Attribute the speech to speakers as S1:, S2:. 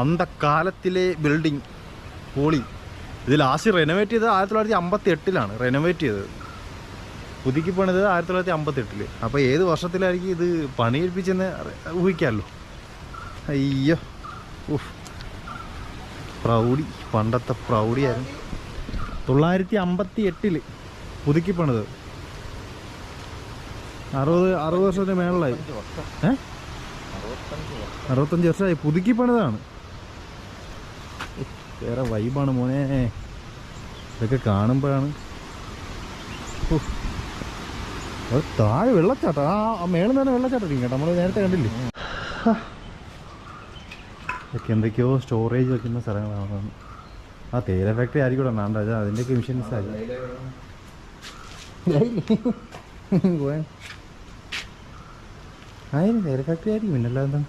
S1: അന്തക്കാലത്തിലെ building പൊളി. ഇത് last renovate ചെയ്തത് 1958 റെനോവേറ്റ് ചെയ്തത്. പുതുക്കി പണിത് 1958. അപ്പോൾ ഏത് വർഷത്തിലായിരിക്കും ഇത് പണിയേൽപ്പിച്ചെന്ന് ഊഹിക്കാമല്ലോ. അയ്യോ, പ്രൗഢി, പണ്ടത്തെ പ്രൗഢിയായിരുന്നു. 958 പുതുക്കി പണിത്. 60 വർഷത്തിന് മേളിലായി. 65 വർഷമായി പുതുക്കി പണിതാണ്. വേറെ വൈബാണ് മോനെ. ഇതൊക്കെ കാണുമ്പോഴാണ്. താഴെ വെള്ളച്ചാട്ടം. ആ മേളിൽ തന്നെ വെള്ളച്ചാട്ടം കേട്ടോ, നമ്മൾ നേരത്തെ കണ്ടില്ലേ. ഇതൊക്കെ എന്തൊക്കെയോ സ്റ്റോറേജ് വെക്കുന്ന സ്ഥലങ്ങളാണ്. ആ തേയില ഫാക്ടറി ആയിരിക്കും ഇവിടെ വേണ്ട, അതിൻ്റെയൊക്കെ മിഷൻസ് ആയിരിക്കും. തേയില ഫാക്ടറി ആയിരിക്കും, പിന്നല്ല എന്താ.